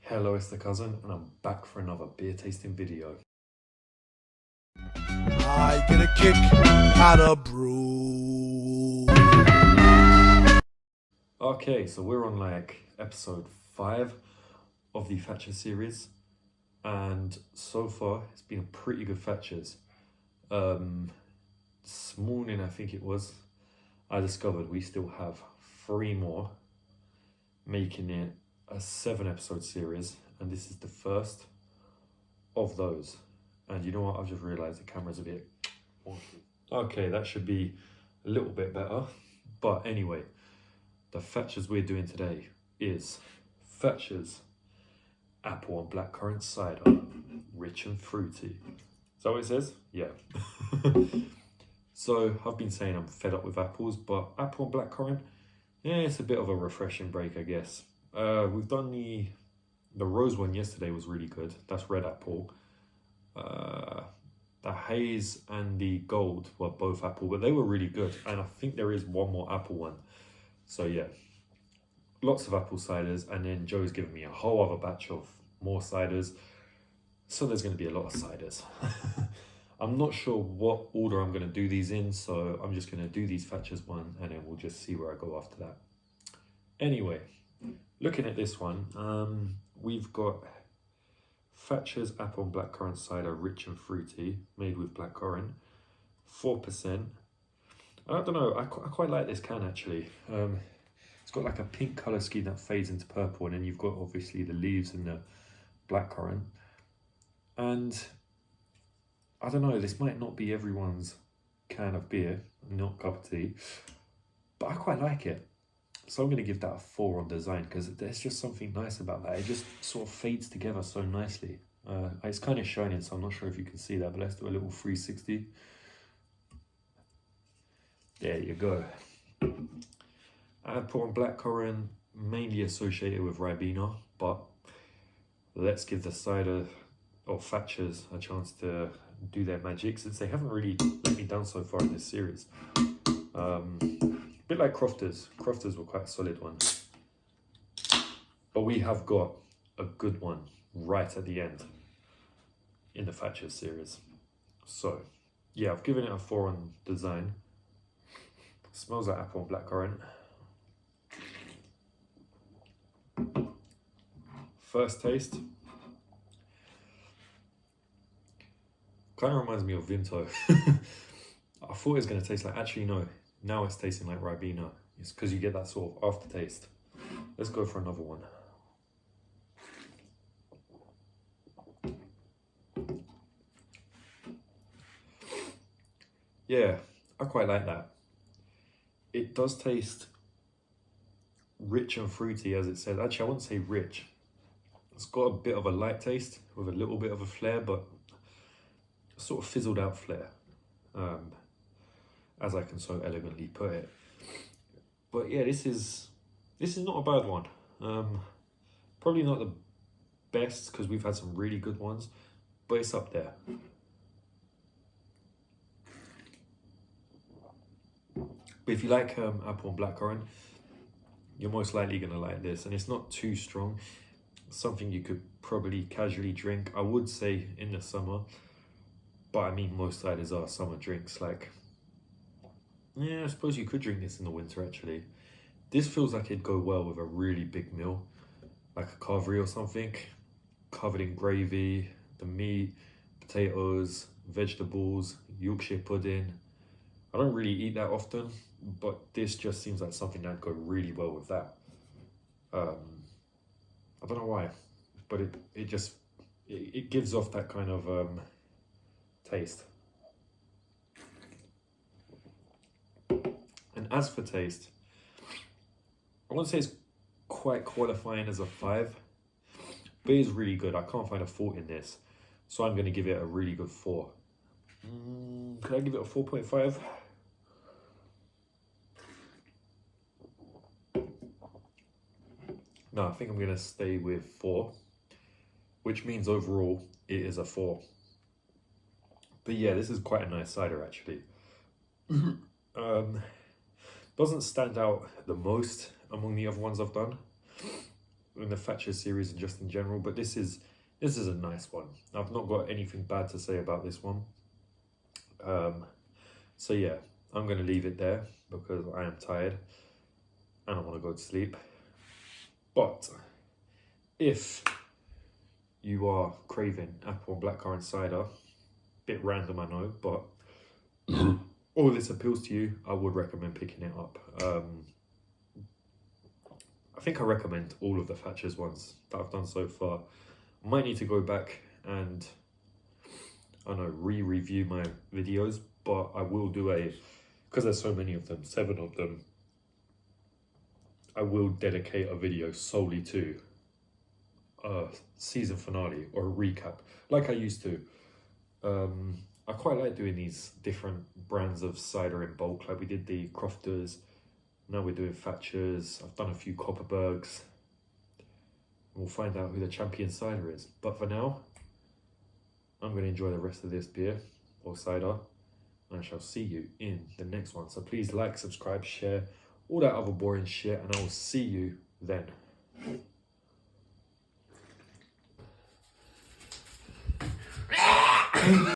Hello, it's the cousin, and I'm back for another beer tasting video. I get a kick out of brew. Okay, so we're on like episode 5 of the Thatchers series, and so far it's been a pretty good Thatchers. This morning, I think it was, I discovered we still have 3 more, making it a 7-episode series, and this is the first of those. And you know what, I've just realised the camera's a bit wonky. Okay, that should be a little bit better. But anyway, the Thatchers we're doing today is Thatchers Apple and Blackcurrant Cider, rich and fruity. Is that what it says? Yeah. So I've been saying I'm fed up with apples, but apple and blackcurrant, yeah, it's a bit of a refreshing break, I guess. We've done the rose one yesterday, was really good. That's red apple. The haze and the gold were both apple, but they were really good. And I think there is one more apple one. So yeah, lots of apple ciders. And then Joe's given me a whole other batch of more ciders. So there's going to be a lot of ciders. I'm not sure what order I'm going to do these in. So I'm just going to do these Thatchers one and then we'll just see where I go after that. Anyway, looking at this one, we've got Thatchers Apple and Blackcurrant Cider, rich and fruity, made with blackcurrant, 4%. I don't know, I quite like this can actually. It's got like a pink colour scheme that fades into purple, and then you've got obviously the leaves and the blackcurrant. And I don't know, this might not be everyone's can of beer, not cup of tea, but I quite like it. So I'm going to give that a 4 on design, because there's just something nice about that. It just sort of fades together so nicely. It's kind of shining, so I'm not sure if you can see that, but let's do a little 360. There you go. Apple and blackcurrant, mainly associated with Ribena, but let's give the cider or Thatchers a chance to do their magic, since they haven't really let me down so far in this series. Bit like Crofters. Crofters were quite a solid one. But we have got a good one right at the end in the Thatchers series. So, yeah, I've given it a 4 on design. Smells like apple and blackcurrant. First taste. Kind of reminds me of Vimto. I thought it was going to taste like, actually no. Now it's tasting like Ribena. It's because you get that sort of aftertaste. Let's go for another one. Yeah, I quite like that. It does taste rich and fruity, as it says. Actually, I wouldn't say rich. It's got a bit of a light taste with a little bit of a flair, but a sort of fizzled out flair. As I can so elegantly put it. But yeah, this is not a bad one. Probably not the best, because we've had some really good ones, but it's up there. But if you like apple and blackcurrant, you're most likely going to like this, and it's not too strong. Something you could probably casually drink, I would say, in the summer. But I mean, most ciders are summer drinks. Like, yeah, I suppose you could drink this in the winter, actually. This feels like it'd go well with a really big meal, like a carvery or something, covered in gravy, the meat, potatoes, vegetables, Yorkshire pudding. I don't really eat that often, but this just seems like something that'd go really well with that. I don't know why, but it gives off that kind of taste. And as for taste, I wouldn't say it's quite qualifying as a 5, but it's really good. I can't find a fault in this, so I'm going to give it a really good 4. Could I give it a 4.5? No, I think I'm going to stay with 4, which means overall it is a 4. But yeah, this is quite a nice cider, actually. Doesn't stand out the most among the other ones I've done. in the Thatchers series and just in general, but this is a nice one. I've not got anything bad to say about this one. So yeah, I'm going to leave it there because I am tired and I want to go to sleep. But if you are craving apple and blackcurrant cider, bit random I know, but all this appeals to you, I would recommend picking it up. I think I recommend all of the Thatchers ones that I've done so far. I might need to go back and, I don't know, re-review my videos, but I will do because there's so many of them, 7 of them, I will dedicate a video solely to a season finale or a recap, like I used to. I quite like doing these different brands of cider in bulk, like we did the Crofters, now we're doing Thatchers, I've done a few Copperbergs. We'll find out who the champion cider is. But for now, I'm going to enjoy the rest of this beer or cider. And I shall see you in the next one. So please like, subscribe, share, all that other boring shit. And I will see you then.